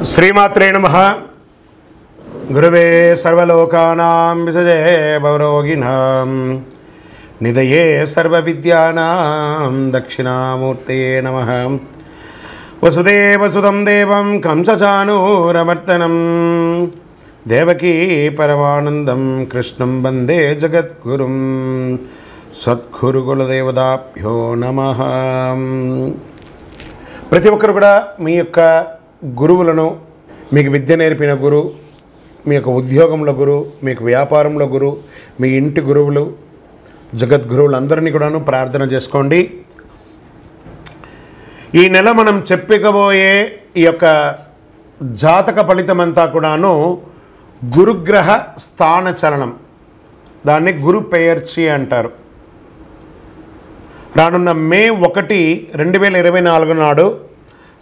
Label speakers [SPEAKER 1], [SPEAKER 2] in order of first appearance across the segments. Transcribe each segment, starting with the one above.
[SPEAKER 1] श्रीमात्रे नमः। गुरुवे सर्वलोकानां विषजे भवरोगिणां निधये सर्वविद्यानां दक्षिणामूर्तये नमः। वसुदेवसुतं देवं कंसचाणूरमर्दनं देवकी परमानन्दं कृष्णं वन्दे जगद्गुरुं सद्गुरुकुलदेवताभ्यो नमः। ప్రతి ఒక్కరు కూడా మీ యొక్క గురువులను, మీకు విద్య నేర్పిన గురు, మీ యొక్క ఉద్యోగంలో గురు, మీకు వ్యాపారంలో గురు, మీ ఇంటి గురువులు, జగద్గురువులందరినీ కూడాను ప్రార్థన చేసుకోండి. ఈ నెల మనం చెప్పుకోబోయే ఈ యొక్క జాతక ఫలితమంతా కూడాను గురుగ్రహ స్థాన చలనం, దాన్ని గురు పెయర్చి అంటారు. రానున్న మే 1, 2024 నాడు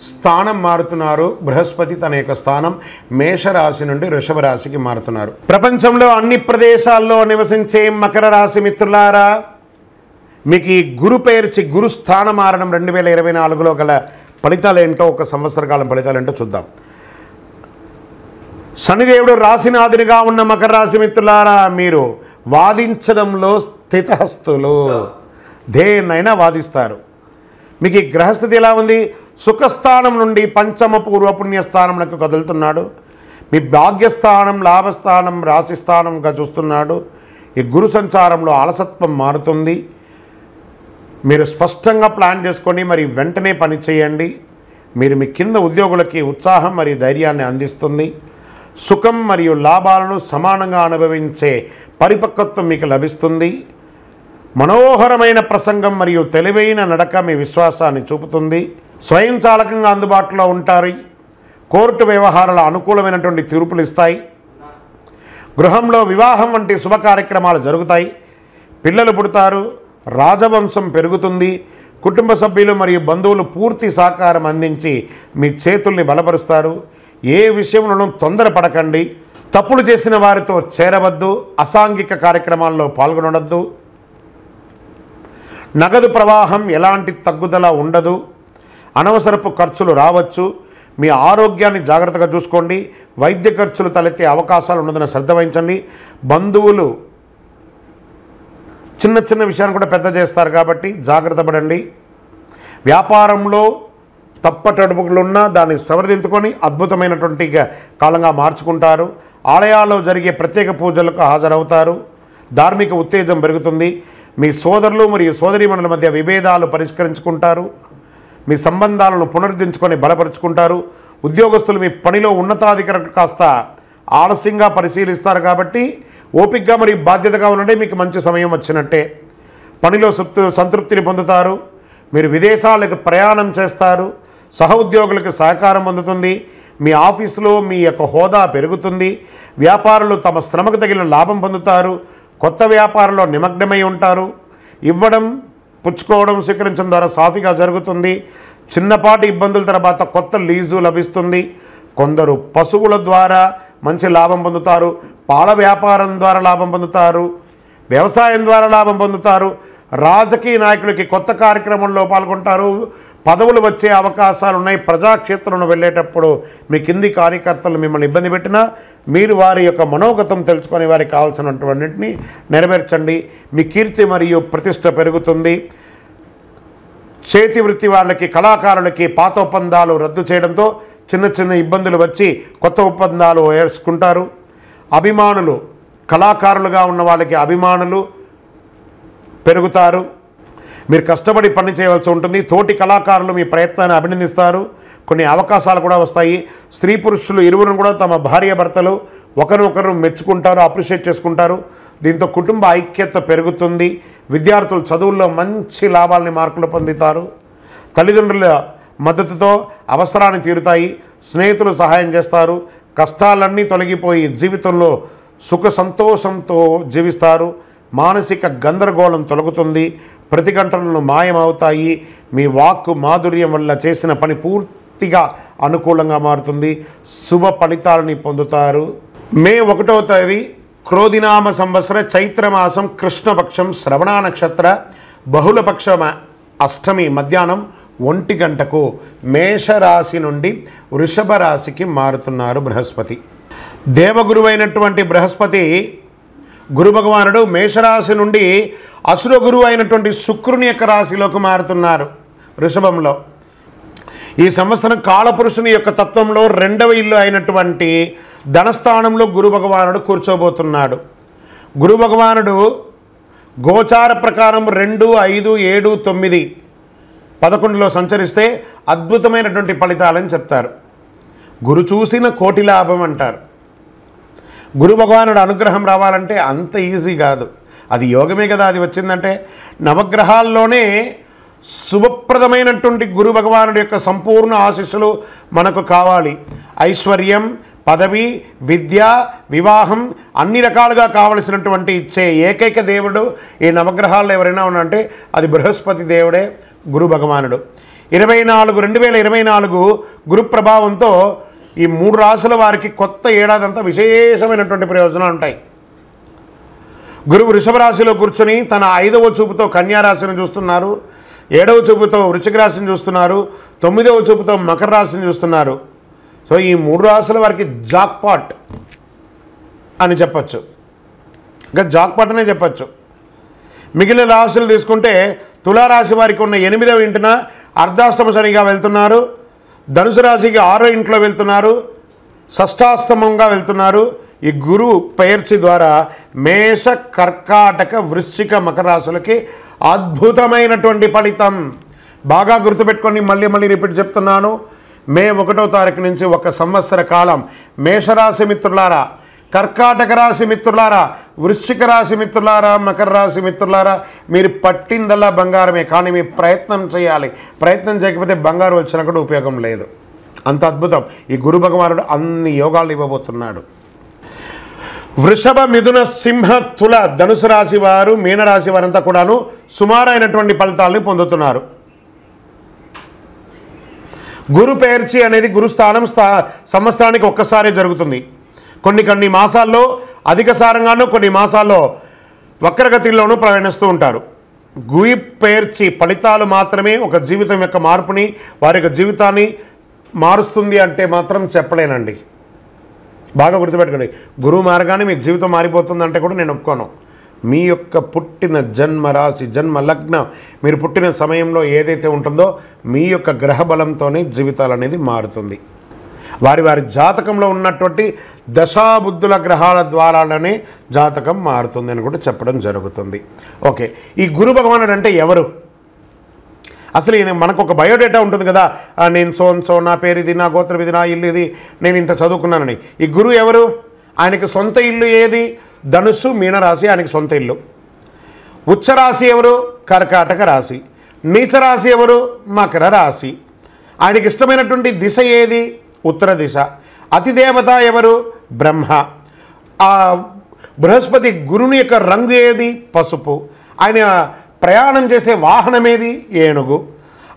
[SPEAKER 1] స్థానం మారుతున్నారు. బృహస్పతి తన యొక్క స్థానం మేషరాశి నుండి వృషభ రాశికి మారుతున్నారు. ప్రపంచంలో అన్ని ప్రదేశాల్లో నివసించే మకర రాశి మిత్రులారా, మీకు ఈ గురు పేర్చి గురు స్థానం మారడం 2024లో గల ఫలితాలు ఏంటో, ఒక సంవత్సర కాలం ఫలితాలు ఏంటో చూద్దాం. శనిదేవుడు రాశినాథునిగా ఉన్న మకర రాశి మిత్రులారా, మీరు వాదించడంలో స్థితహస్తులు, దేన్నైనా వాదిస్తారు. మీకు ఈ గ్రహస్థితి ఎలా ఉంది? సుఖస్థానం నుండి పంచమ పూర్వ పుణ్యస్థానంకు కదులుతున్నాడు. మీ భాగ్యస్థానం, లాభస్థానం, రాశిస్థానంగా చూస్తున్నాడు. ఈ గురు సంచారంలో అలసత్వం మారుతుంది. మీరు స్పష్టంగా ప్లాన్ చేసుకొని మరి వెంటనే పని చేయండి. మీరు మీ కింద ఉద్యోగులకి ఉత్సాహం మరియు ధైర్యాన్ని అందిస్తుంది. సుఖం మరియు లాభాలను సమానంగా అనుభవించే పరిపక్వత్వం మీకు లభిస్తుంది. మనోహరమైన ప్రసంగం మరియు తెలివైన నడక మీ విశ్వాసాన్ని చూపుతుంది. స్వయంచాలకంగా అందుబాటులో ఉంటారు. కోర్టు వ్యవహారాల అనుకూలమైనటువంటి తీర్పులు ఇస్తాయి. గృహంలో వివాహం వంటి శుభ కార్యక్రమాలు జరుగుతాయి. పిల్లలు పుడతారు. రాజవంశం పెరుగుతుంది. కుటుంబ సభ్యులు మరియు బంధువులు పూర్తి సహకారం అందించి మీ చేతుల్ని బలపరుస్తారు. ఏ విషయంలోనూ తొందరపడకండి. తప్పులు చేసిన వారితో చేరవద్దు. అసాంఘిక కార్యక్రమాల్లో పాల్గొనవద్దు. నగదు ప్రవాహం ఎలాంటి తగ్గుదల ఉండదు. అనవసరపు ఖర్చులు రావచ్చు. మీ ఆరోగ్యాన్ని జాగ్రత్తగా చూసుకోండి. వైద్య ఖర్చులు తలెత్తే అవకాశాలు ఉన్నదని శ్రద్ధ వహించండి. బంధువులు చిన్న చిన్న విషయాన్ని కూడా పెద్ద చేస్తారు కాబట్టి జాగ్రత్త పడండి. వ్యాపారంలో తప్పటడుపులున్నా దాన్ని సవరదిద్దుకొని అద్భుతమైనటువంటి కాలంగా మార్చుకుంటారు. ఆలయాల్లో జరిగే ప్రత్యేక పూజలకు హాజరవుతారు. ధార్మిక ఉత్తేజం పెరుగుతుంది. మీ సోదరులు మరియు సోదరీమణుల మధ్య విభేదాలు పరిష్కరించుకుంటారు. మీ సంబంధాలను పునరుద్ధరించుకొని బలపరుచుకుంటారు. ఉద్యోగస్తులు మీ పనిలో ఉన్నతాధికారులు కాస్త ఆలస్యంగా పరిశీలిస్తారు కాబట్టి ఓపికగా మరియు బాధ్యతగా ఉండండి. మీకు మంచి సమయం వచ్చినట్టే. పనిలో సంతృప్తిని పొందుతారు. మీరు విదేశాలకు ప్రయాణం చేస్తారు. సహ ఉద్యోగులకు సహకారం అందుతుంది. మీ ఆఫీసులో మీ యొక్క హోదా పెరుగుతుంది. వ్యాపారులు తమ శ్రమకు తగిన లాభం పొందుతారు. కొత్త వ్యాపారంలో నిమగ్నమై ఉంటారు. ఇవ్వడం, పుచ్చుకోవడం, స్వీకరించడం ద్వారా సాఫీగా జరుగుతుంది. చిన్నపాటి ఇబ్బందుల తర్వాత కొత్త లీజు లభిస్తుంది. కొందరు పశువుల ద్వారా మంచి లాభం పొందుతారు. పాల వ్యాపారం ద్వారా లాభం పొందుతారు. వ్యవసాయం ద్వారా లాభం పొందుతారు. రాజకీయ నాయకులకి కొత్త కార్యక్రమంలో పాల్గొంటారు. పదవులు వచ్చే అవకాశాలు ఉన్నాయి. ప్రజాక్షేత్రంలో వెళ్ళేటప్పుడు మీ కింది కార్యకర్తలు మిమ్మల్ని ఇబ్బంది పెట్టినా మీరు వారి యొక్క మనోగతం తెలుసుకొని వారికి కావాల్సినటువంటిని నెరవేర్చండి. మీ కీర్తి మరియు ప్రతిష్ట పెరుగుతుంది. చేతి వృత్తి వాళ్ళకి, కళాకారులకి పాత ఒప్పందాలు రద్దు చేయడంతో చిన్న చిన్న ఇబ్బందులు వచ్చి కొత్త ఒప్పందాలు వేసుకుంటారు. అభిమానులు, కళాకారులుగా ఉన్న వాళ్ళకి అభిమానులు పెరుగుతారు. మీరు కష్టపడి పని చేయవలసి ఉంటుంది. తోటి కళాకారులు మీ ప్రయత్నాన్ని అభినందిస్తారు. కొన్ని అవకాశాలు కూడా వస్తాయి. స్త్రీ పురుషులు ఇరువురు కూడా తమ భార్య భర్తలు ఒకరినొకరు మెచ్చుకుంటారు, అప్రిషియేట్ చేసుకుంటారు. దీంతో కుటుంబ ఐక్యత పెరుగుతుంది. విద్యార్థులు చదువుల్లో మంచి లాభాలని, మార్కులు పొందుతారు. తల్లిదండ్రుల మద్దతుతో అవసరాన్ని తీరుతాయి. స్నేహితులు సహాయం చేస్తారు. కష్టాలన్నీ తొలగిపోయి జీవితంలో సుఖ సంతోషంతో జీవిస్తారు. మానసిక గందరగోళం తొలగుతుంది. ప్రతిఘటనలు మాయమవుతాయి. మీ వాక్కు మాధుర్యం వల్ల చేసిన పని పూర్తిగా అనుకూలంగా మారుతుంది. శుభ ఫలితాలని పొందుతారు. మే 1వ తేదీ క్రోధినామ సంవత్సర చైత్రమాసం కృష్ణపక్షం శ్రవణ నక్షత్ర బహుళపక్ష అష్టమి మధ్యాహ్నం 1 గంటకు మేషరాశి నుండి వృషభ రాశికి మారుతున్నారు బృహస్పతి. దేవగురువైనటువంటి బృహస్పతి గురు భగవానుడు మేషరాశి నుండి అసుర గురువు అయినటువంటి శుక్రుని యొక్క రాశిలోకి మారుతున్నారు వృషభంలో. ఈ సంవత్సరం కాలపురుషుని యొక్క తత్వంలో 2వ ఇల్లు అయినటువంటి ధనస్థానంలో గురు భగవానుడు కూర్చోబోతున్నాడు. గురు భగవానుడు గోచార ప్రకారం 2, 5, 7, 9, 11లో సంచరిస్తే అద్భుతమైనటువంటి ఫలితాలని చెప్తారు. గురు చూసిన కోటి లాభం అంటారు. గురు భగవానుడు అనుగ్రహం రావాలంటే అంత ఈజీ కాదు, అది యోగమే కదా. అది వచ్చిందంటే నవగ్రహాల్లోనే శుభప్రదమైనటువంటి గురు భగవానుడి యొక్క సంపూర్ణ ఆశీస్సులు మనకు కావాలి. ఐశ్వర్యం, పదవి, విద్య, వివాహం అన్ని రకాలుగా కావలసినటువంటి ఇచ్చే ఏకైక దేవుడు ఈ నవగ్రహాల్లో ఎవరైనా ఉన్నారంటే అది బృహస్పతి దేవుడే, గురు భగవానుడు. 2024 గురు ప్రభావంతో ఈ 3 రాశుల వారికి కొత్త ఏడాదంతా విశేషమైనటువంటి ప్రయోజనాలు ఉంటాయి. గురువు వృషభ రాశిలో కూర్చొని తన 5వ చూపుతో కన్యా రాశిని చూస్తున్నారు, 7వ చూపుతో వృశ్చిక రాశిని చూస్తున్నారు, 9వ చూపుతో మకర రాశిని చూస్తున్నారు. సో ఈ 3 రాశుల వారికి జాక్పాట్ అని చెప్పచ్చు, ఇంకా జాక్పాట్ అనే చెప్పచ్చు. మిగిలిన రాశులు తీసుకుంటే తులారాశి వారికి ఉన్న 8వ ఇంటిన అర్ధాష్టమ శనిగా వెళ్తున్నారు, ధనుసు రాశికి 6వ ఇంట్లో వెళ్తున్నారు, షష్టాష్టమంగా వెళ్తున్నారు. ఈ గురువు పెయర్చి ద్వారా మేష, కర్కాటక, వృశ్చిక, మకర రాశులకి అద్భుతమైనటువంటి ఫలితం. బాగా గుర్తుపెట్టుకొని మళ్ళీ రిపీట్ చెప్తున్నాను. మే 1వ తారీఖు నుంచి 1 సంవత్సర కాలం మేషరాశి మిత్రులారా, కర్కాటక రాశి మిత్రులారా, వృశ్చిక రాశి మిత్రులారా, మకర రాశి మిత్రులారా, మీరు పట్టిందల్లా బంగారమే. కానీ మీరు ప్రయత్నం చేయాలి. ప్రయత్నం చేయకపోతే బంగారు వచ్చినా కూడా ఉపయోగం లేదు. అంత అద్భుతం ఈ గురు భగవానుడు అన్ని యోగాలు ఇవ్వబోతున్నాడు. వృషభ, మిథున, సింహ, తుల, ధనుసు రాశి వారు, మీనరాశి వారంతా కూడాను సుమారైనటువంటి ఫలితాలని పొందుతున్నారు. గురు పేర్చి అనేది గురుస్థానం సంవత్సరానికి ఒక్కసారి జరుగుతుంది. కొన్ని మాసాల్లో అధిక సారంగానూ, కొన్ని మాసాల్లో వక్రగతిలోనూ ప్రయాణిస్తూ ఉంటారు. గురి పేర్చి ఫలితాలు మాత్రమే ఒక జీవితం యొక్క మార్పుని, వారి యొక్క జీవితాన్ని మారుస్తుంది అంటే మాత్రం చెప్పలేనండి. బాగా గుర్తుపెట్టుకోండి, గురువు మారగానే మీ జీవితం మారిపోతుందంటే కూడా నేను ఒప్పుకోను. మీ యొక్క పుట్టిన జన్మ రాశి, జన్మ లగ్నం, మీరు పుట్టిన సమయంలో ఏదైతే ఉంటుందో మీ యొక్క గ్రహ బలంతోనే జీవితాలు అనేది మారుతుంది. వారి జాతకంలో ఉన్నటువంటి దశాబుద్ధుల గ్రహాల ద్వారానే జాతకం మారుతుంది అని కూడా చెప్పడం జరుగుతుంది. ఓకే, ఈ గురు భగవానుడు అంటే ఎవరు? అసలు మనకు ఒక బయోడేటా ఉంటుంది కదా, నేను సో నా పేరు ఇది, నా గోత్రం ఇది, నా ఇల్లు ఇది, నేను ఇంత చదువుకున్నానని. ఈ గురువు ఎవరు? ఆయనకి సొంత ఇల్లు ఏది? ధనుస్సు, మీనరాశి ఆయనకి సొంత ఇల్లు. ఉచ్చరాశి ఎవరు? కర్కాటక రాశి. నీచరాశి ఎవరు? మకర రాశి. ఆయనకి ఇష్టమైనటువంటి దిశ ఏది? ఉత్తర దిశ. అతిదేవత ఎవరు? బ్రహ్మ. బృహస్పతి గురుని యొక్క రంగు ఏది? పసుపు. ఆయన ప్రయాణం చేసే వాహనం ఏది? ఏనుగు.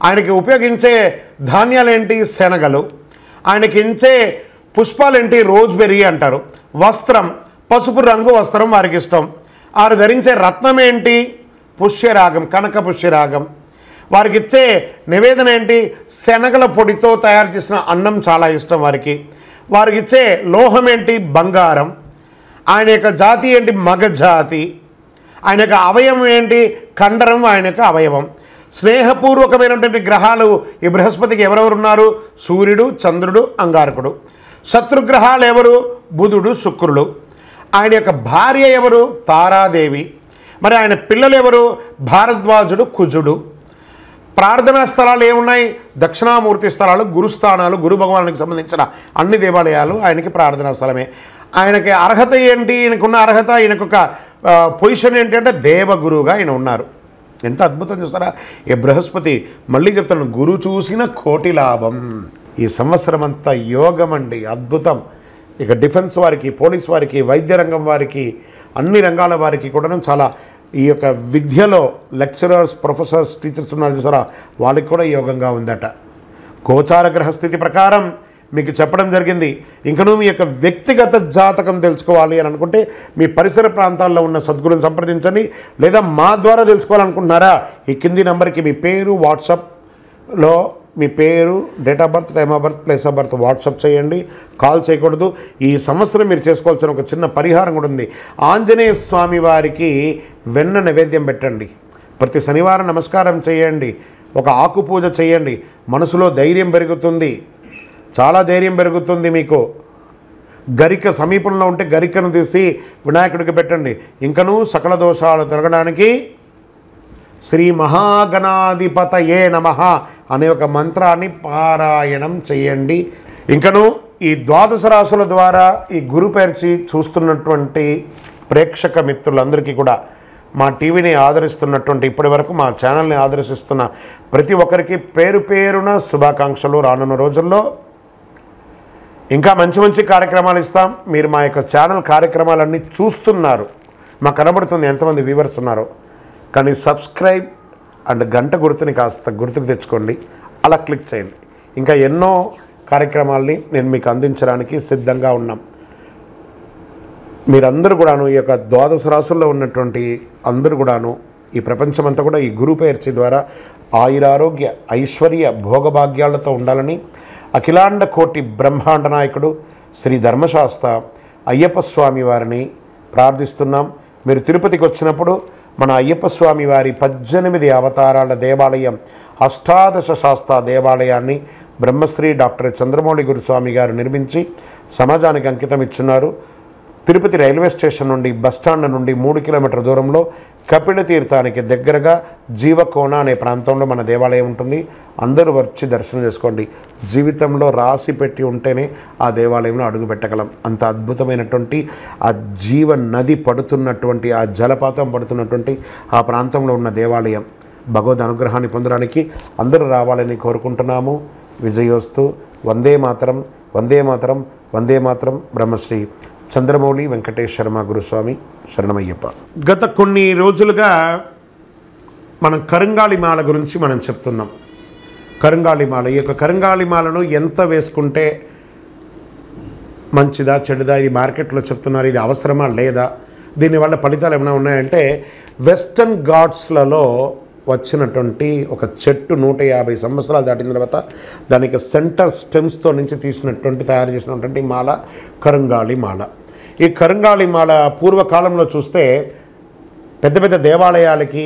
[SPEAKER 1] ఆయనకి ఉపయోగించే ధాన్యాలేంటి? శనగలు. ఆయనకి ఇచ్చే పుష్పాలేంటి? రోజ్బెర్రీ అంటారు. వస్త్రం పసుపు రంగు వస్త్రం వారికి ఇష్టం. వారు ధరించే రత్నం ఏంటి? పుష్యరాగం, కనక పుష్యరాగం. వారికి ఇచ్చే నివేదన ఏంటి? శనగల పొడితో తయారు చేసిన అన్నం చాలా ఇష్టం వారికి. వారికి ఇచ్చే లోహం ఏంటి? బంగారం. ఆయన యొక్క జాతి ఏంటి? మగ జాతి. ఆయన యొక్క అవయవం ఏంటి? కండరం ఆయన యొక్క అవయవం. స్నేహపూర్వకమైనటువంటి గ్రహాలు ఈ బృహస్పతికి ఎవరెవరున్నారు? సూర్యుడు, చంద్రుడు, అంగారకుడు. శత్రుగ్రహాలు ఎవరు? బుధుడు, శుక్రుడు. ఆయన యొక్క భార్య ఎవరు? తారాదేవి. మరి ఆయన పిల్లలు ఎవరు? భారద్వాజుడు, కుజుడు. ప్రార్థనా స్థలాలు ఏమున్నాయి? దక్షిణామూర్తి స్థలాలు, గురుస్థానాలు. గురు భగవానునికి సంబంధించిన అన్ని దేవాలయాలు ఆయనకి ప్రార్థనా స్థలమే. ఆయనకి అర్హత ఏంటి? ఈయనకున్న అర్హత, ఈయనకొక పొజిషన్ ఏంటి అంటే దేవగురువుగా ఆయన ఉన్నారు. ఎంత అద్భుతం చూస్తారా ఈ బృహస్పతి. మళ్ళీ చెప్తాను, గురు చూసిన కోటి లాభం. ఈ సంవత్సరం అంతా యోగం అండి, అద్భుతం. ఇక డిఫెన్స్ వారికి, పోలీస్ వారికి, వైద్య రంగం వారికి, అన్ని రంగాల వారికి కూడా చాలా ఈ యొక్క విద్యలో లెక్చరర్స్, ప్రొఫెసర్స్, టీచర్స్ ఉన్నారు చూసారా, వాళ్ళకి కూడా యోగంగా ఉందట. గోచార గ్రహస్థితి ప్రకారం మీకు చెప్పడం జరిగింది. ఇంకనూ మీ యొక్క వ్యక్తిగత జాతకం తెలుసుకోవాలి అని అనుకుంటే మీ పరిసర ప్రాంతాల్లో ఉన్న సద్గురుని సంప్రదించండి. లేదా మా ద్వారా తెలుసుకోవాలనుకుంటున్నారా? ఈ కింది నెంబర్కి మీ పేరు, వాట్సాప్, లో మీ పేరు, date of birth, time of birth, place of birth WhatsApp చేయండి. కాల్ చేయకూడదు. ఈ సంవత్సరం మీరు చేసుకోవాల్సిన ఒక చిన్న పరిహారం కూడా ఉంది. ఆంజనేయ స్వామి వారికి వెన్న నైవేద్యం పెట్టండి. ప్రతి శనివారం నమస్కారం చేయండి. ఒక ఆకు పూజ చేయండి. మనసులో ధైర్యం పెరుగుతుంది, చాలా ధైర్యం పెరుగుతుంది. మీకు గరిక సమీపంలో ఉంటే గరికను తీసి వినాయకుడికి పెట్టండి. ఇంకనూ సకల దోషాలు తొలగడానికి శ్రీ మహాగణాధిపతయే నమః అనే ఒక మంత్రాన్ని పారాయణం చేయండి. ఇంకను ఈ ద్వాదశ రాశుల ద్వారా ఈ గురు పేర్చి చూస్తున్నటువంటి ప్రేక్షక మిత్రులందరికీ కూడా, మా టీవీని ఆదరిస్తున్నటువంటి ఇప్పటి వరకు మా ఛానల్ని ఆదరిస్తున్న ప్రతి ఒక్కరికి పేరు పేరున శుభాకాంక్షలు. రానున్న రోజుల్లో ఇంకా మంచి మంచి కార్యక్రమాలు ఇస్తాం. మీరు మా యొక్క ఛానల్ కార్యక్రమాలన్నీ చూస్తున్నారు, మాకు కనబడుతుంది ఎంతమంది వ్యూవర్స్ ఉన్నారో. కానీ సబ్స్క్రైబ్ అండ్ గంట గుర్తుని కాస్త గుర్తుకు తెచ్చుకోండి, అలా క్లిక్ చేయండి. ఇంకా ఎన్నో కార్యక్రమాల్ని నేను మీకు అందించడానికి సిద్ధంగా ఉన్నాం. మీరందరూ కూడాను ఈ యొక్క ద్వాదశ రాశుల్లో ఉన్నటువంటి అందరూ కూడాను ఈ ప్రపంచమంతా కూడా ఈ గురు పేర్చి ద్వారా ఆయురారోగ్య ఐశ్వర్య భోగభాగ్యాలతో ఉండాలని అఖిలాండ కోటి బ్రహ్మాండ నాయకుడు శ్రీ ధర్మశాస్త్ర అయ్యప్ప స్వామి వారిని ప్రార్థిస్తున్నాం. మీరు తిరుపతికి వచ్చినప్పుడు మన అయ్యప్ప స్వామి వారి 18 అవతారాల దేవాలయం అష్టాదశ శాస్త్ర దేవాలయాన్ని బ్రహ్మశ్రీ డాక్టర్ చంద్రమౌళి గురుస్వామి గారు నిర్మించి సమాజానికి అంకితం ఇచ్చున్నారు. తిరుపతి రైల్వే స్టేషన్ నుండి బస్టాండ్ నుండి 3 కిలోమీటర్ల దూరంలో కపిల తీర్థానికి దగ్గరగా జీవకోన అనే ప్రాంతంలో మన దేవాలయం ఉంటుంది. అందరూ వచ్చి దర్శనం చేసుకోండి. జీవితంలో రాసి పెట్టి ఉంటేనే ఆ దేవాలయంలో అడుగు పెట్టగలం. అంత అద్భుతమైనటువంటి ఆ జీవ నది పడుతున్నటువంటి, ఆ జలపాతం పడుతున్నటువంటి ఆ ప్రాంతంలో ఉన్న దేవాలయం. భగవద్ అనుగ్రహాన్ని పొందడానికి అందరూ రావాలని కోరుకుంటున్నాము. విజయోస్తు. వందే మాతరం, వందే మాతరం, వందే మాతరం. బ్రహ్మశ్రీ చంద్రమౌళి వెంకటేశ్వర శర్మ గురుస్వామి శరణమయ్యప్ప. గత కొన్ని రోజులుగా మనం కరుంగాళిమాల గురించి మనం చెప్తున్నాం. కరుంగాళిమాల, ఈ యొక్క కరుంగాళిమాలను ఎంత వేసుకుంటే మంచిదా చెడుదా, ఇది మార్కెట్లో చెప్తున్నారు, ఇది అవసరమా లేదా, దీనివల్ల ఫలితాలు ఏమైనా ఉన్నాయంటే, వెస్టర్న్ ఘాట్స్లలో వచ్చినటువంటి ఒక చెట్టు 150 సంవత్సరాలు దాటిన తర్వాత దానికి సెంటర్ స్టెమ్స్తో నుంచి తీసినటువంటి తయారు చేసినటువంటి మాల కరుంగాళి మాల. ఈ కరుంగాళి మాల పూర్వకాలంలో చూస్తే పెద్ద పెద్ద దేవాలయాలకి,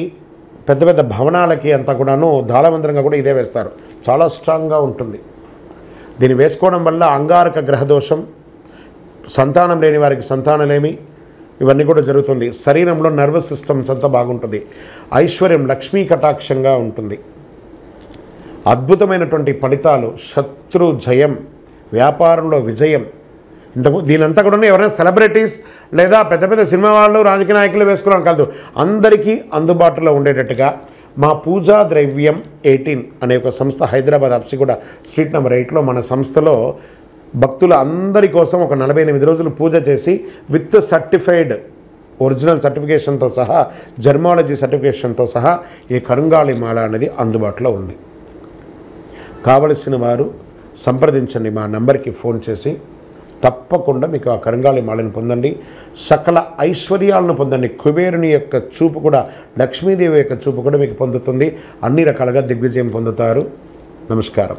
[SPEAKER 1] పెద్ద పెద్ద భవనాలకి అంతా కూడాను దాళమందిరంగా కూడా ఇదే వేస్తారు. చాలా స్ట్రాంగ్గా ఉంటుంది. దీన్ని వేసుకోవడం వల్ల అంగారక గ్రహదోషం, సంతానం లేని వారికి సంతానలేమి, ఇవన్నీ కూడా జరుగుతుంది. శరీరంలో నర్వస్ సిస్టమ్స్ అంతా బాగుంటుంది. ఐశ్వర్యం, లక్ష్మీ కటాక్షంగా ఉంటుంది. అద్భుతమైనటువంటి ఫలితాలు, శత్రు జయం, వ్యాపారంలో విజయం. దీనంతా కూడా ఎవరైనా సెలబ్రిటీస్ లేదా పెద్ద పెద్ద సినిమా వాళ్ళు, రాజకీయ నాయకులు వేసుకోవడం కాదు, అందరికీ అందుబాటులో ఉండేటట్టుగా మా పూజా ద్రవ్యం 18 అనే ఒక సంస్థ హైదరాబాద్ అప్సిగూడ స్ట్రీట్ నెంబర్ 8లో మన సంస్థలో భక్తుల అందరి కోసం ఒక 48 రోజులు పూజ చేసి విత్ సర్టిఫైడ్ ఒరిజినల్ సర్టిఫికేషన్తో సహా, జర్మాలజీ సర్టిఫికేషన్తో సహా ఈ కరుంగాళి మాల అనేది అందుబాటులో ఉంది. కావలసిన వారు సంప్రదించండి. మా నంబర్కి ఫోన్ చేసి తప్పకుండా మీకు ఆ కరుంగాళి మాలను పొందండి. సకల ఐశ్వర్యాలను పొందండి. కుబేరుని యొక్క చూపు కూడా, లక్ష్మీదేవి యొక్క చూపు కూడా మీకు పొందుతుంది. అన్ని రకాలుగా దిగ్విజయం పొందుతారు. నమస్కారం.